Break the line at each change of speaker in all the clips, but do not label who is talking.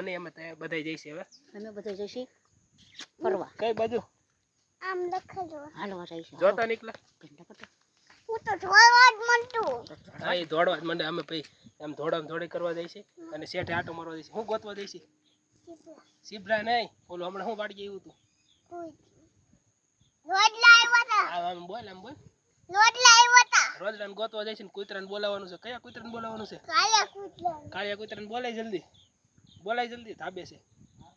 ફરવા નહીં, અમે બધા જઈશે હવે.
અમે બધા જઈશું ફરવા.
કઈ બાજુ?
આમ દેખાડો.
હાલવા જઈશું.
જોતા નીકળા.
હું તો જોવા જ માંડું.
હા એ દોડવા જ માંડે. અમે ભાઈ એમ દોડી કરવા જઈશે અને શેઠે આટો મારવા જઈશે. હું ગોતવા જઈશે? સીબરા નહીં, ઓલું હમણાં હું વાડી ગયું હતું.
રોજલા આવ્યા હતા.
આમ બોલ
રોજલા આવ્યા હતા.
રોજલાને ગોતવા જઈશે ને કૂતરાને બોલાવવાનું છે. કયા કૂતરાને બોલાવવાનું છે?
કાળિયા કૂતરા.
કાળિયા કૂતરાને બોલાય જલ્દી ધાબે છે.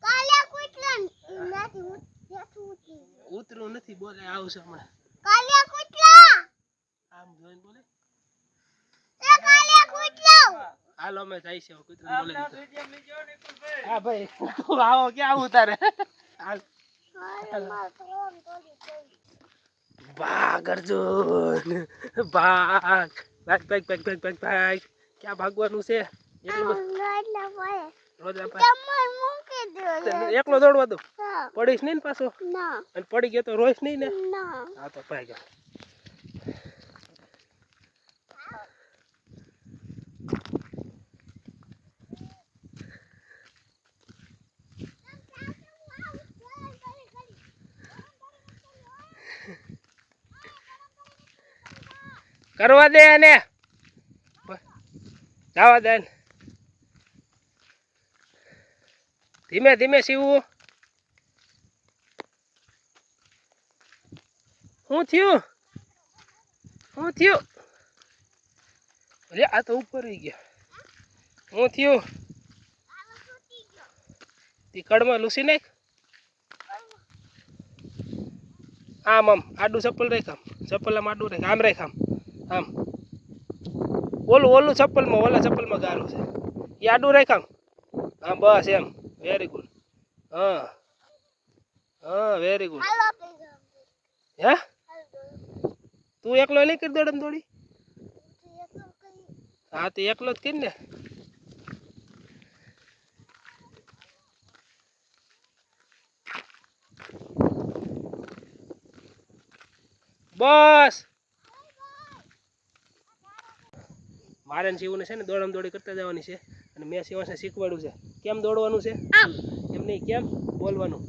કાળિયા કૂતરા નથી
ઉતરું નથી બોલાય, આવશે હમણાં.
કાળિયા કૂતરા.
આમ જોઈને બોલે.
એ કાળિયા કૂતરા.
હાલો અમે જાય છે કૂતરાને બોલાવી. હા ભાઈ આવો ક્યાં આવું તારે? હાલ ભાગ અર્જુન ભાગ. ક્યાં ભાગવાનું છે? એકલો દોડવા દો. પડીશ નહીં ને પાછો? અને પડી ગયો તો રોઈશ નહીં ને? હા તો ભાઈ ગયો. કરવા દે ને, જવા દે. ધીમે ધીમે સીવું. શું થયું? આ તો ઉપર રહી ગયા. શું થયું? તી કડમાં લૂસી નાખ. આમ આડું ચપ્પલ રાખ. ચપ્પલ આમ આડું રાખ. આમ રાખ. આમ ઓલું ચપ્પલમાં, ઓલા ચપ્પલમાં ગારું છે એ આડું રાખ. આમ બસ એમ. Very good. હા વેરી ગુડ. હે તું એકલો નહીં કરી દોડમ દોડી? હા તો એકલો જ કરી ને. બસ મારે શિવને છે ને દોડમ દોડી કરતા જવાની છે અને મેં શિવાને શીખવાડ્યું છે કેમ દોડવાનું છે. એમ નહીં, કેમ બોલવાનું.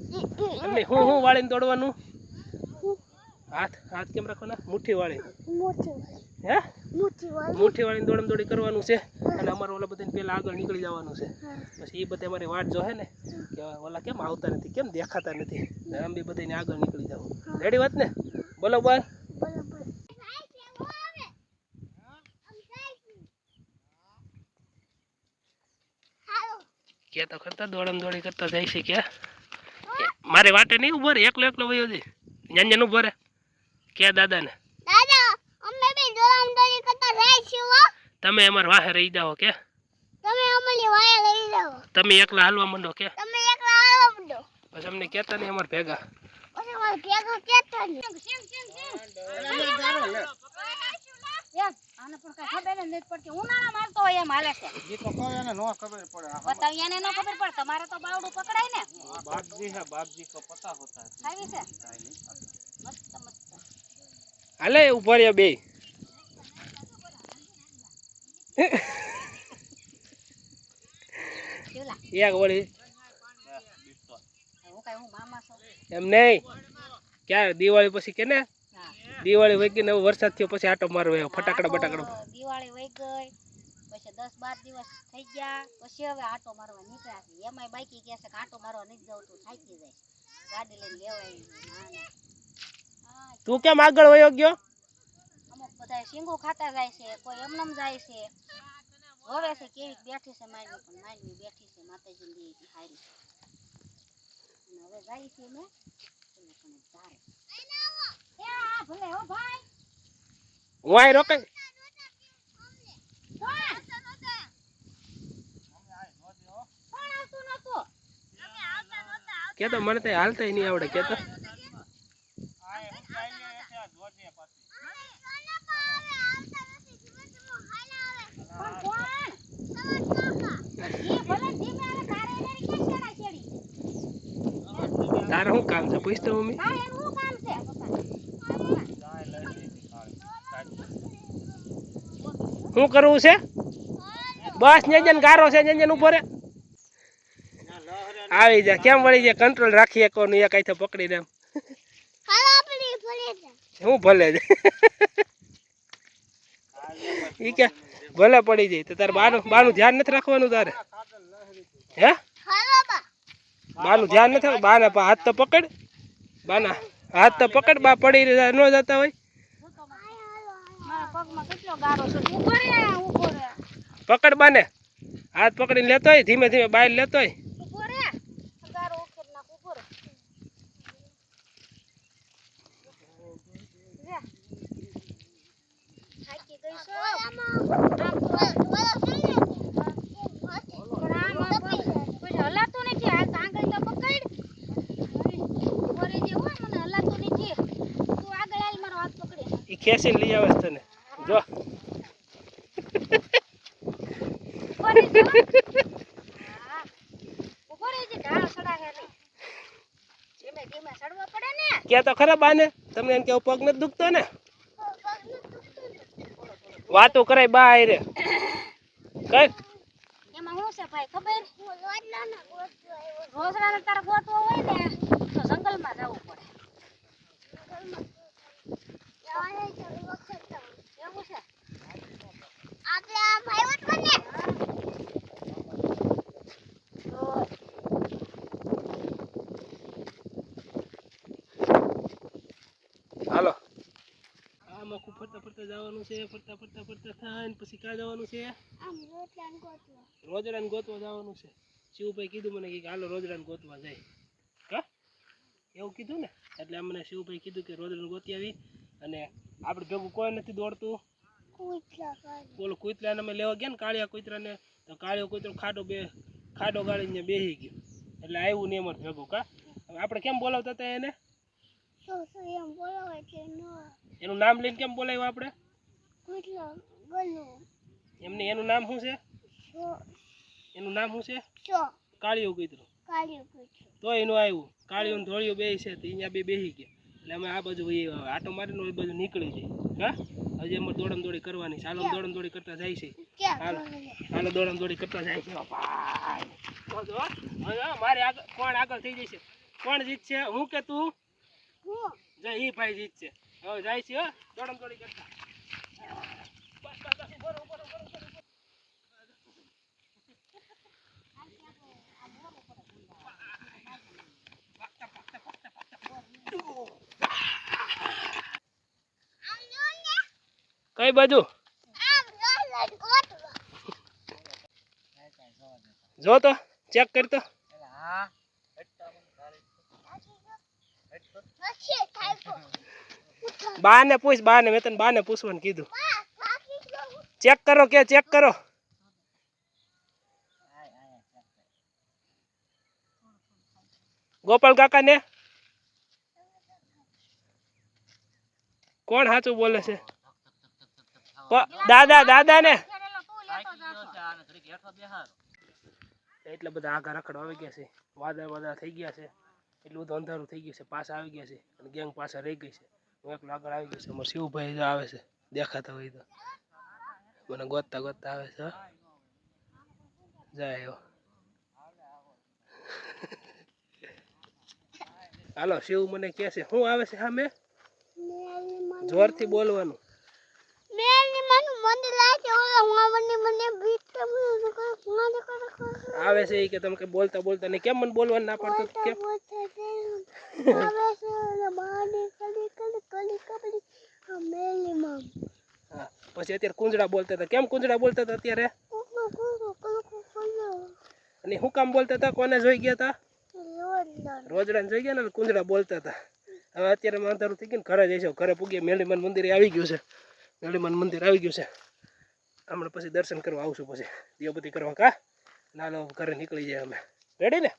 એમ નહીં, હું વાળીને દોડવાનું. હાથ કેમ રાખવાના? મુઠ્ઠી વાળી. હે મુઠ્ઠી વાળીને દોડમ દોડી કરવાનું છે. અને અમારે ઓલા બધાને પેલા આગળ નીકળી જવાનું છે. પછી એ બધા અમારી વાટ જોહે ને કે ઓલા કેમ આવતા નથી, કેમ દેખાતા નથી. આમ બી બધાને આગળ નીકળી જવું. રેડી વાત ને? બોલો બોલ. કે તો કરતા દોડમ દોડી કરતા જાય છે. કે મારે વાટે નહીં ઉભો રે, એકલો વયો જઈ. જ્ઞાન ઉભો રે કે દાદાને.
દાદા અમે બે દોડમ દોડી કરતા જાય છે.
તમે અમાર વાહે રહી જાઓ. કે
તમે અમારી વાહે રહી જાઓ.
તમે એકલા હાલવા માંડો. કે
તમે એકલા હાલવા માંડો.
પછી અમને કહેતા નહીં અમાર ભેગા.
પછી અમાર ભેગા કહેતા નહીં.
આને પણ કઈ ખબર નથી પડતી. ઉનાળા મારતો હોય એમ હાલે છે.
ઈ તો કોઈ એને નો ખબર પડે.
બતાવ એને નો ખબર પડે. તમારે તો બાવડું પકડાય ને.
બાપજી કો પતા હોતા હે.
ખાવી છે મસ્ત.
હાલે ઉભા રહ્યા બે. એક વળી
હું મામા છું
એમ નહીં. ક્યારે દિવાળી પછી કે ને? દિવાળી વહી ગઈ ને વરસાદ થયો પછી આટો મારવો ફટાકડા બટાકડા.
દિવાળી વહી ગઈ પછી 10-12 દિવસ થઈ ગયા પછી હવે આટો મારવા નીકળ્યા છે. એમાંય બાઈકી કહે છે કે આટો મારવા નથી જવું, તું થાકી જાય. ગાડી લઈને લેવાય.
તું કેમ આગળ વયો ગયો?
અમુક બધા શીંગું ખાતા જાય છે, કોઈ એમનેમ જાય છે. હવે છે કેવી બેઠી છે મારી, પણ મારી બેઠી છે માતાજી ની હારી. હવે જાય છે ને ભલે હો ભાઈ.
હું આય રોકાય. કે તો મને તો હાલતા નહીં આવડે. કે તો તારે શું કામ છે? પૂછતો મમ્મી. શું કરવું છે? બસ નેજન ગારો છે, નેજન ઉભો રે. આવી જા કેમ વળી જાય કંટ્રોલ રાખી શકો ને એક આઈથે પકડી દે
હાલો આપણે ભલે જા
હું ભલે જ ઈ કે ભલે પડી જાય તો તારે બાનું ધ્યાન નથી રાખવાનું તારે હે
હાલો બા
બાનું ધ્યાન નથી રાખવાનું બાના હાથ તો પકડ બાના હાથ તો પકડ બા પડી ન જતા હોય
મારા પગમાં કેટલો ગારો છે ઊભો રે
પકડ બાને હાથ પકડીને લેતો હોય ધીમે ધીમે બહાર લેતો હોય
ઊભો રે ગારો ઉકેર નાખ ઊભો રે થાકી ગઈ છો કોઈ હલાતું નથી હાલ આંગળી તો પકડ ઊભો રે જે હોય મને હલાતું નથી તું આગળ હાલ મારો હાથ પકડી
એ ખેંચીને લઈ આવે છે તને જો
ઊભો રે જે ઢાળ સડાગે નહીં ધીમે ધીમે સડવા પડે ને
કે તો ખરા બાને તમને એમ કેવું પગ નથી દુખતો ને વાતો કરાય બા રે કઈ
એમાં શું છે ભાઈ ખબર રોજડાને તારે ગોતવો હોય ને તો જંગલમાં જવું પડે એવું છે
આપણે આ ભાઈવટ બને
હાલો આમાં ખૂબ ફરતા ફરતા જવાનું છે ફરતા થાય ને પછી ક્યાં જવાનું છે
આમ રોટલાને ગોતવા
રોજડાને ગોતવા જવાનું છે શિવભાઈ કીધું મને કે હાલો રોજડાને ગોતવા જાય કા એવું કીધું ને એટલે અમને શિવભાઈ કીધું કે રોજડાને ગોતી આવી અને આપણે ભેગું કોઈ નથી દોડતું બોલો કૂતરાને અમે લેવા ગયા ને કાળિયા કૂતરાને તો કાળિયો કૂતરો ખાડો ગાળીને બેસી ગયો એટલે આવ્યું નહીં અમારે ભેગું કા હવે આપણે કેમ બોલાવતા હતા એને
એમ બોલાવે છે નો
એનું નામ લઈને કેમ બોલાવ્યું આપણે
કુટલો ગલો
એમને એનું નામ શું છે
સો
એનું નામ શું છે
સો
કાળિયું કૂતરું
કાળિયું કુટલો
તો એનું આવ્યું કાળિયું ને ધોળિયું બે છે તો અહીંયા બે બેસી ગયા એટલે અમે આ બાજુ વહી આવ્યા આટો મારીને એ બાજુ નીકળી જાય હા હજી અમારે દોડમ દોડી કરવાની છે હાલો દોડમ દોડી કરતા જાય છે હાલો હાલો દોડમ દોડી કરતા જાય છે ભાઈ મારે આગળ કોણ આગળ થઈ જશે કોણ જીતશે હું કે તું
હું
જય ઈ ભાઈ જીતશે હવે જાય છે દોડમ દોડી કરતા કઈ બાજુ
આમ રોટલાને ગોતવા
જો તો ચેક કરતો
પછી થાય
બાને પૂછ બાને મેં તને બાને પૂછવાનું કીધું
બા બાકી તો
ચેક કરો કે ચેક કરો ગોપાલ કાકા ને કોણ સાચું બોલે છે દાદા ને એટલે બધા આગા રખડવા આવી ગયા છે વાદળા થઈ ગયા છે એટલું બધું અંધારું થઈ ગયું છે પાછા આવી ગયા છે અને ગેંગ પાછા રહી ગઈ છે હું એકલો આગળ આવી ગયો છે અમારે શિવભાઈ આવે છે દેખાતા હોય તો મને ગોતતા આવે છે જાય એવો હાલો શિવ મને કહે છે શું આવે છે સામે જોરથી બોલવાનું
મેની મનું મંદિર લાગે ઓલા હુંવાની મને બીટ
આવે છે એ કે તમે કે બોલતા ને કેમ મને બોલવાનું ના પાડતો કેમ
આવે છે બાને કલી મેલી મમ
હા પછી અત્યારે કુંજડા બોલતા હતા કેમ કુંજડા બોલતા હતા અત્યારે અને શું કામ બોલતા હતા કોને જોઈ ગયા હતા રોજડાને જોઈ ગયા ને કુંજડા બોલતા હતા હવે અત્યારે અંધારું થઈ ગયું ને ઘરે જઈશું ઘરે પૂગીએ મેલીમાન મંદિરે આવી ગયું છે મેલીમાન મંદિર આવી ગયું છે હમણાં પછી દર્શન કરવા આવશું પછી દીવબત્તી કરવા કા નાલો ઘરે નીકળી જાય અમે રેડી ને